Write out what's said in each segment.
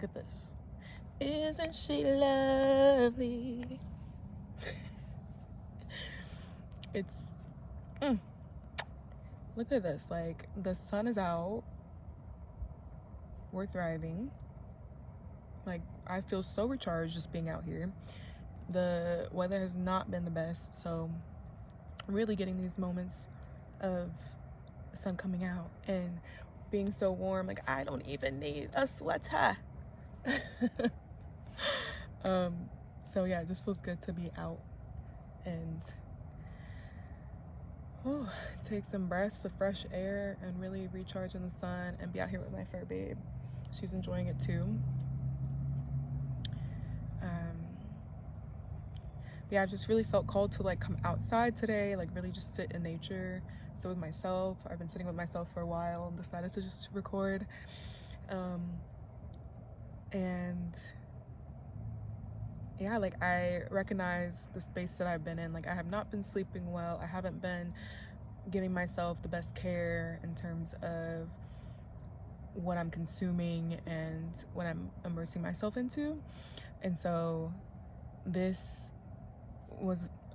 Look at this. Isn't she lovely? It's look at this. Like, the sun is out, we're thriving. Like, I feel so recharged just being out here. The weather has not been the best, so really getting these moments of the sun coming out and being so warm. Like, I don't even need a sweater. So yeah, it just feels good to be out and take some breaths of fresh air and really recharge in the sun and be out here with my fur babe. She's enjoying it too. Yeah, I just really felt called to like come outside today, like really just sit in nature, sit with myself. I've been sitting with myself for a while and decided to just record. And yeah, like, I recognize the space that I've been in. Like, I have not been sleeping well. I haven't been giving myself the best care in terms of what I'm consuming and what I'm immersing myself into. And so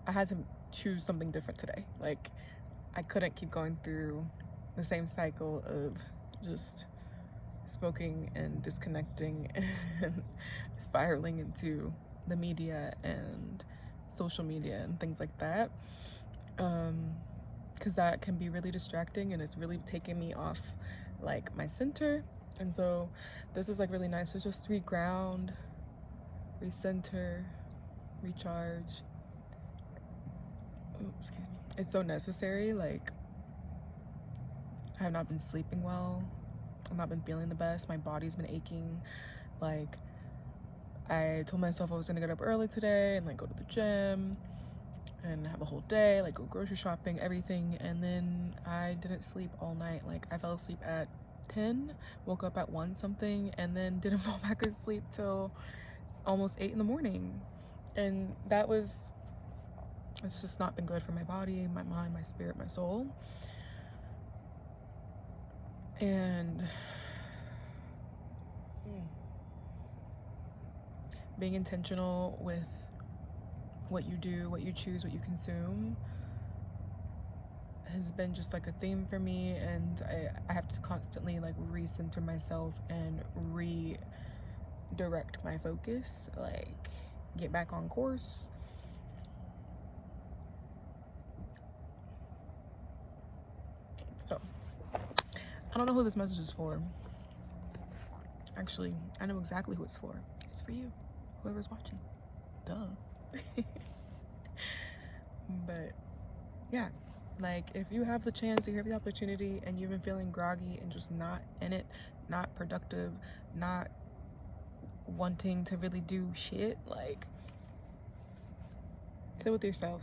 I had to choose something different today. Like, I couldn't keep going through the same cycle of just smoking and disconnecting and spiraling into the media and social media and things like that, because that can be really distracting and it's really taking me off like my center. And so this is like really nice to just reground, recenter, recharge. Excuse me. It's so necessary. Like, I have not been sleeping well. I've not been feeling the best. My body's been aching. Like, I told myself I was gonna get up early today and like go to the gym and have a whole day, like go grocery shopping, everything. And then I didn't sleep all night. Like, I fell asleep at 10, woke up at 1 something, and then didn't fall back asleep till almost 8 in the morning. And it's just not been good for my body, my mind, my spirit, my soul. And being intentional with what you do, what you choose, what you consume has been just like a theme for me. And I have to constantly like recenter myself and redirect my focus, like get back on course. So I don't know who this message is for. Actually, I know exactly who it's for. It's for you, whoever's watching. Duh. But yeah, like, if you have the chance, if you have the opportunity, and you've been feeling groggy and just not in it, not productive, not wanting to really do shit, like, sit with yourself.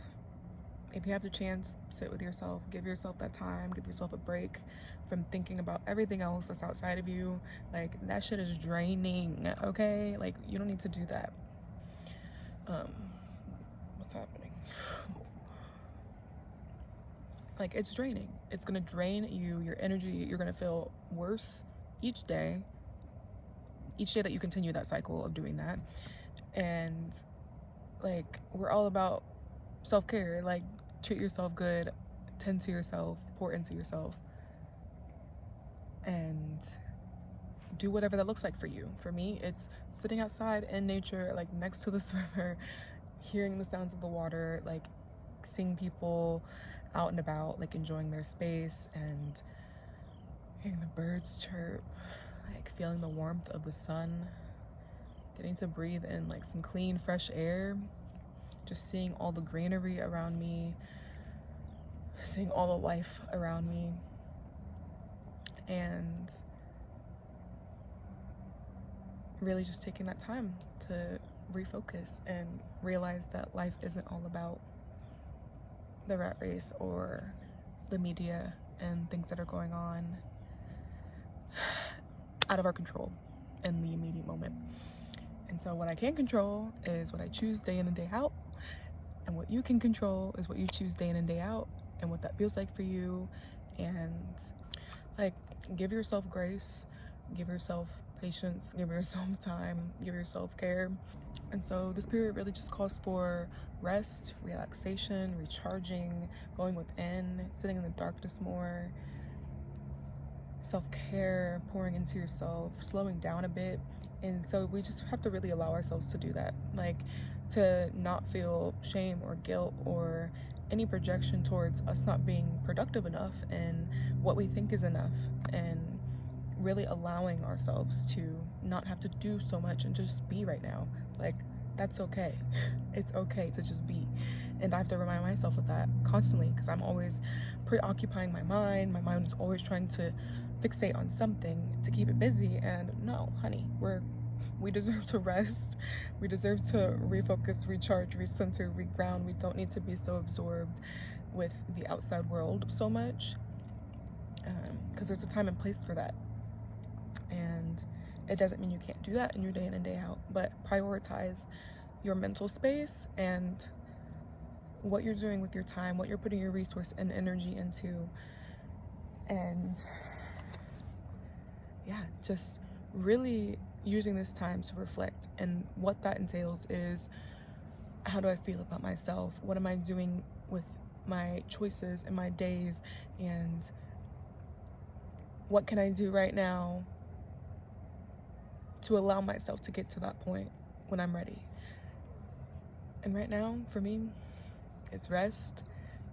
If you have the chance, sit with yourself. Give yourself that time. Give yourself a break from thinking about everything else that's outside of you. Like, that shit is draining, okay? Like, you don't need to do that. What's happening? Like, it's draining. It's gonna drain you, your energy. You're gonna feel worse each day that you continue that cycle of doing that. And like, we're all about self-care. Like, treat yourself good, tend to yourself, pour into yourself, and do whatever that looks like for you. For me, it's sitting outside in nature, like next to this river, hearing the sounds of the water, like seeing people out and about, like enjoying their space and hearing the birds chirp, like feeling the warmth of the sun, getting to breathe in like some clean, fresh air, just seeing all the greenery around me, seeing all the life around me, and really just taking that time to refocus and realize that life isn't all about the rat race or the media and things that are going on out of our control in the immediate moment. And so what I can control is what I choose day in and day out, and what you can control is what you choose day in and day out, and what that feels like for you. And like, give yourself grace, give yourself patience, give yourself time, give yourself care. And so this period really just calls for rest, relaxation, recharging, going within, sitting in the darkness more, self-care, pouring into yourself, slowing down a bit. And so we just have to really allow ourselves to do that, like to not feel shame or guilt or any projection towards us not being productive enough and what we think is enough, and really allowing ourselves to not have to do so much and just be right now. Like, that's okay. It's okay to just be. And I have to remind myself of that constantly, because I'm always preoccupying my mind. My mind is always trying to fixate on something to keep it busy. And no, honey, we deserve to rest. We deserve to refocus, recharge, recenter, reground. We don't need to be so absorbed with the outside world so much, because there's a time and place for that. And it doesn't mean you can't do that in your day in and day out, but prioritize your mental space and what you're doing with your time, what you're putting your resource and energy into. And yeah, just really using this time to reflect. And what that entails is, how do I feel about myself? What am I doing with my choices and my days? And what can I do right now to allow myself to get to that point when I'm ready? And right now, for me, it's rest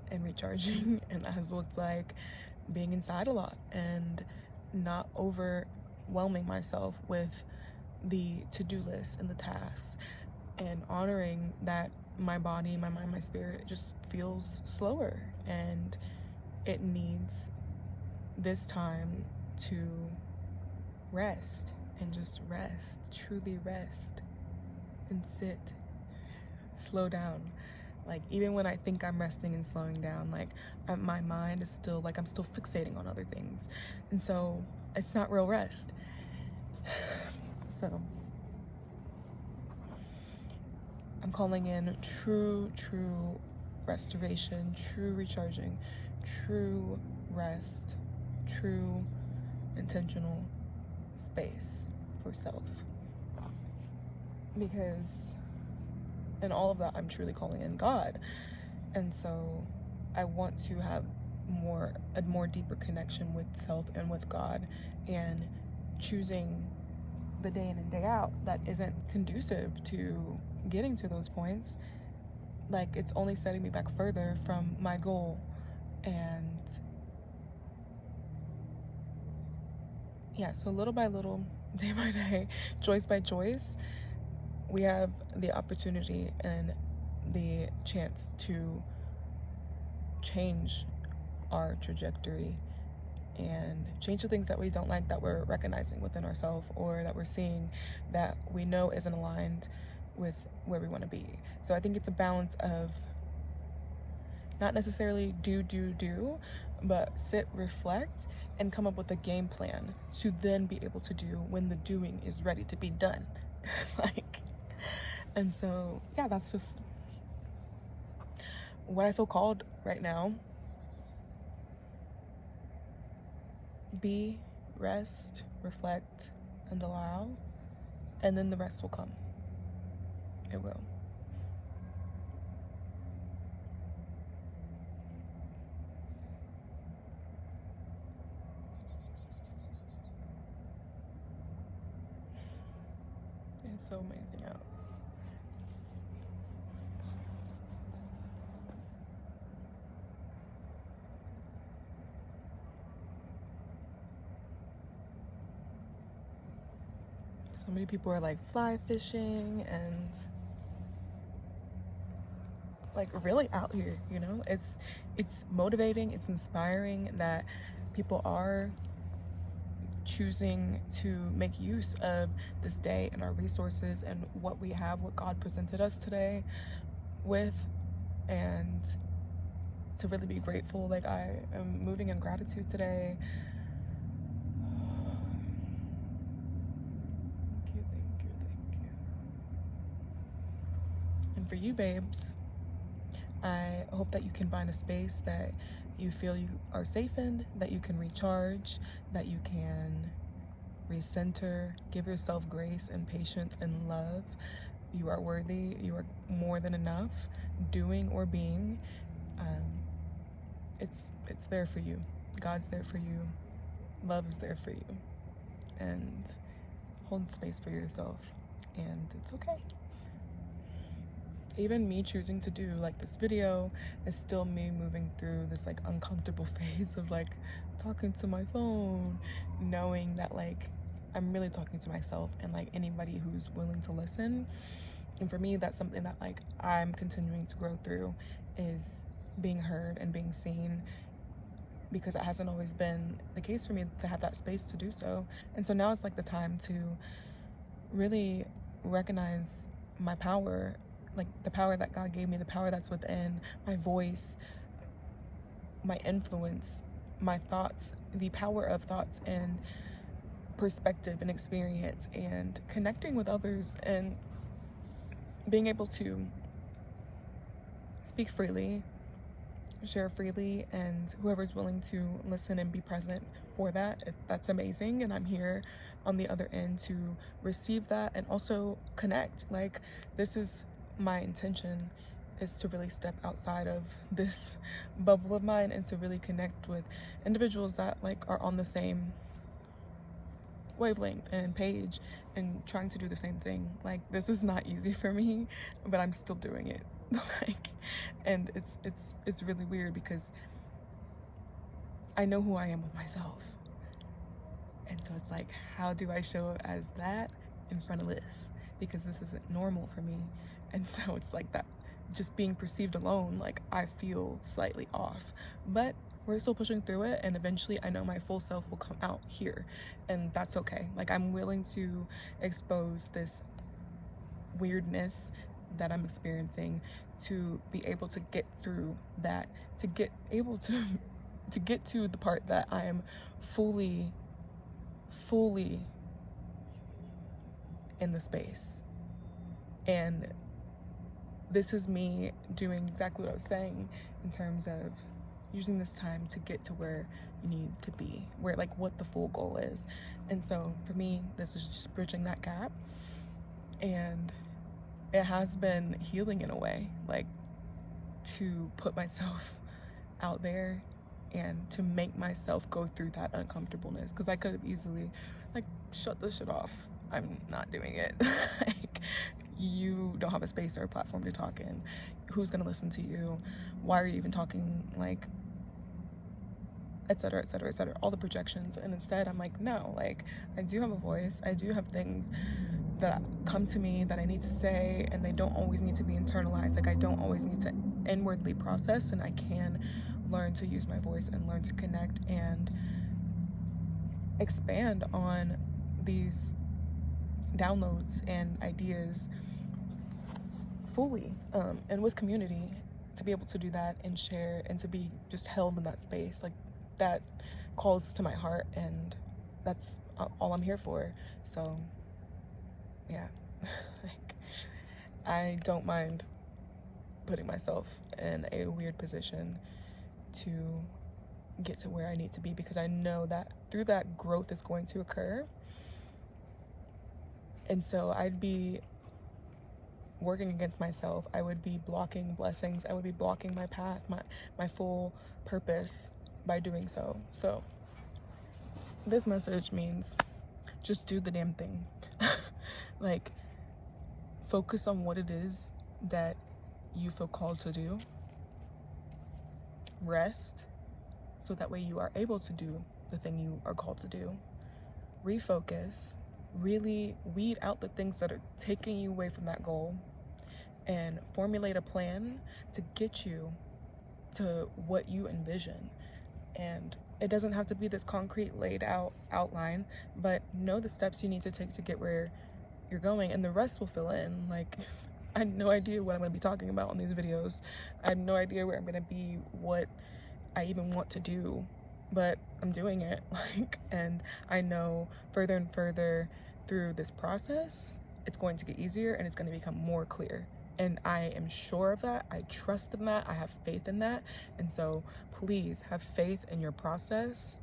and recharging, and that has looked like being inside a lot and not overwhelming myself with the to-do list and the tasks, and honoring that my body, my mind, my spirit just feels slower, and it needs this time to rest, and just rest, truly rest, and sit, slow down. Like, even when I think I'm resting and slowing down, like, my mind is still, like, I'm still fixating on other things. And so it's not real rest. So I'm calling in true restoration, true recharging, true rest, true intentional space for self. Because in all of that, I'm truly calling in God. And so I want to have a more deeper connection with self and with God, and choosing the day in and day out that isn't conducive to getting to those points, like, it's only setting me back further from my goal. And yeah, so little by little, day by day, choice by choice, we have the opportunity and the chance to change our trajectory and change the things that we don't like, that we're recognizing within ourselves, or that we're seeing that we know isn't aligned with where we want to be. So I think it's a balance of not necessarily do, but sit, reflect, and come up with a game plan to then be able to do when the doing is ready to be done. And so, yeah, that's just what I feel called right now. Be, rest, reflect, and allow, and then the rest will come. It will. It's so amazing out. So many people are like fly fishing and like really out here, you know? It's motivating, it's inspiring that people are choosing to make use of this day and our resources and what we have, what God presented us today with, and to really be grateful. Like, I am moving in gratitude today. Thank you. And for you, babes, I hope that you can find a space that you feel you are safe in, that you can recharge, that you can recenter, give yourself grace and patience and love. You are worthy. You are more than enough, doing or being. It's there for you. God's there for you. Love is there for you. And hold space for yourself. And it's okay. Even me choosing to do like this video is still me moving through this like uncomfortable phase of like talking to my phone, knowing that like I'm really talking to myself and like anybody who's willing to listen. And for me, that's something that like I'm continuing to grow through, is being heard and being seen, because it hasn't always been the case for me to have that space to do so. And so now it's like the time to really recognize my power, like the power that God gave me, the power that's within my voice, my influence, my thoughts, the power of thoughts and perspective and experience, and connecting with others and being able to speak freely, share freely, and whoever's willing to listen and be present for that, that's amazing. And I'm here on the other end to receive that and also connect. Like, this is my intention, is to really step outside of this bubble of mine and to really connect with individuals that like are on the same wavelength and page and trying to do the same thing. Like, this is not easy for me, but I'm still doing it. Like, and it's really weird because I know who I am with myself. And so it's like, how do I show as that in front of this? Because this isn't normal for me. And so it's like that, just being perceived alone, like I feel slightly off. But we're still pushing through it, and eventually I know my full self will come out here, and that's okay. Like, I'm willing to expose this weirdness that I'm experiencing to be able to get through that, to get able to get to the part that I am fully in the space. And this is me doing exactly what I was saying in terms of using this time to get to where you need to be, where like what the full goal is. And so for me, this is just bridging that gap, and it has been healing in a way, like to put myself out there and to make myself go through that uncomfortableness, because I could have easily like shut this shit off. I'm not doing it. Like, you don't have a space or a platform to talk in. Who's gonna listen to you? Why are you even talking? Like, etc., etc., etc., all the projections. And instead I'm like, no, like, I do have a voice, I do have things that come to me that I need to say, and they don't always need to be internalized. Like, I don't always need to inwardly process, and I can learn to use my voice and learn to connect and expand on these downloads and ideas fully, and with community, to be able to do that and share and to be just held in that space. Like, that calls to my heart, and that's all I'm here for. So yeah. Like, I don't mind putting myself in a weird position to get to where I need to be, because I know that through that growth is going to occur. And so I'd be working against myself. I would be blocking blessings. I would be blocking my path, my full purpose by doing so. So this message means just do the damn thing. Like, focus on what it is that you feel called to do. Rest, so that way you are able to do the thing you are called to do. Refocus, really weed out the things that are taking you away from that goal, and formulate a plan to get you to what you envision. And it doesn't have to be this concrete laid out outline, but know the steps you need to take to get where you're going, and the rest will fill in. Like, I had no idea what I'm going to be talking about on these videos. I had no idea where I'm going to be, what I even want to do, but I'm doing it. Like, and I know further and further through this process, it's going to get easier and it's going to become more clear. And I am sure of that. I trust in that. I have faith in that. And so please have faith in your process.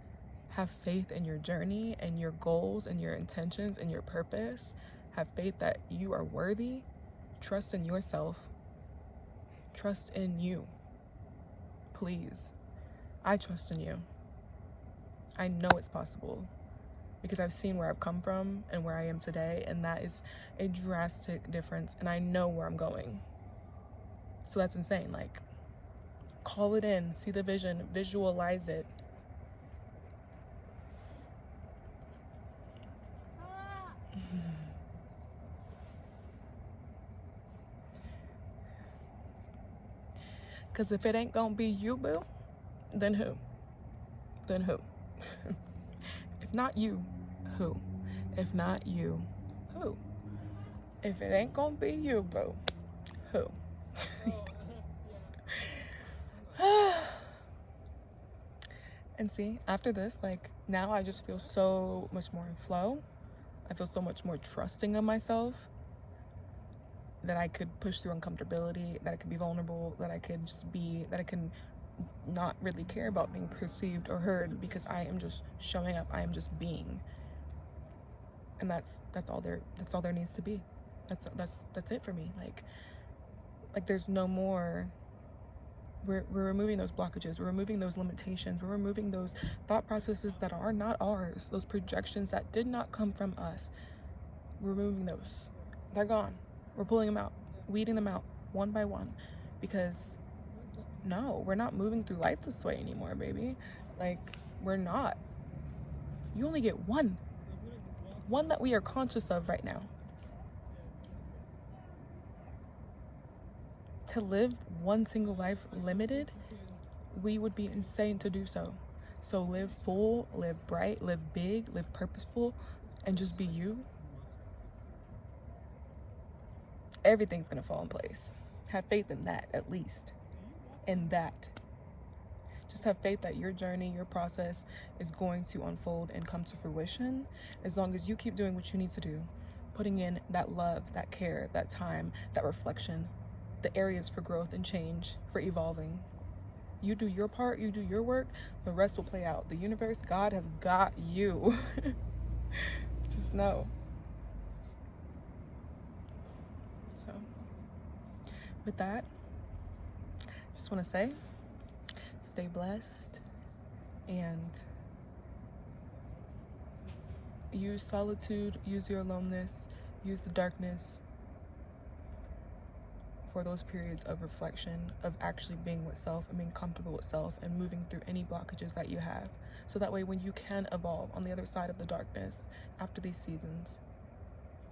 Have faith in your journey and your goals and your intentions and your purpose. Have faith that you are worthy. Trust in yourself. Trust in you. Please. I trust in you. I know it's possible because I've seen where I've come from and where I am today, and that is a drastic difference, and I know where I'm going. So that's insane. Like, call it in, see the vision, visualize it. Because if it ain't gonna be you, boo, then who? Then who? If not you, who? If not you, who? If it ain't gonna be you, boo, who? And see, after this, like, now I just feel so much more in flow. I feel so much more trusting of myself, that I could push through uncomfortability, that I could be vulnerable, that I could just be, that I can not really care about being perceived or heard, because I am just showing up. I am just being. And that's all there needs to be. That's it for me. Like there's no more. We're removing those blockages. We're removing those limitations. We're removing those thought processes that are not ours. Those projections that did not come from us. We're removing those. They're gone. We're pulling them out, weeding them out one by one, because no, we're not moving through life this way anymore, baby. Like, we're not. You only get one that we are conscious of right now. To live one single life limited, we would be insane to do so. So live full, live bright, live big, live purposeful, and just be you. Everything's gonna fall in place. Have faith in that, at least. In that. Just have faith that your journey, your process is going to unfold and come to fruition as long as you keep doing what you need to do. Putting in that love, that care, that time, that reflection, the areas for growth and change, for evolving. You do your part, you do your work, the rest will play out. The universe, God has got you. Just know. So, with that, just want to say, stay blessed and use solitude, use your aloneness, use the darkness for those periods of reflection, of actually being with self and being comfortable with self and moving through any blockages that you have. So that way, when you can evolve on the other side of the darkness after these seasons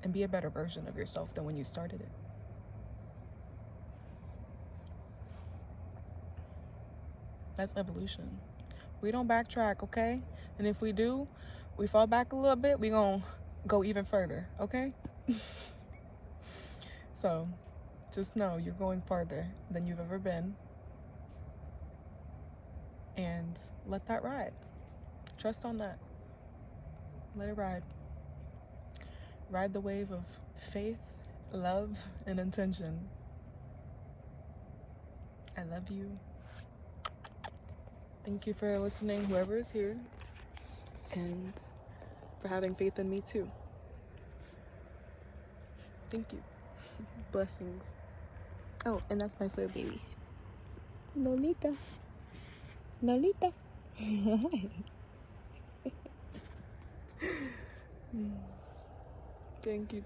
and be a better version of yourself than when you started it. That's evolution. We don't backtrack, okay? And if we do, we fall back a little bit, we gonna go even further, okay? So, just know you're going farther than you've ever been. And let that ride. Trust on that. Let it ride. Ride the wave of faith, love, and intention. I love you. Thank you for listening, whoever is here, and for having faith in me too. Thank you. Blessings. Oh, and that's my fur baby. Lolita. Lolita. Thank you.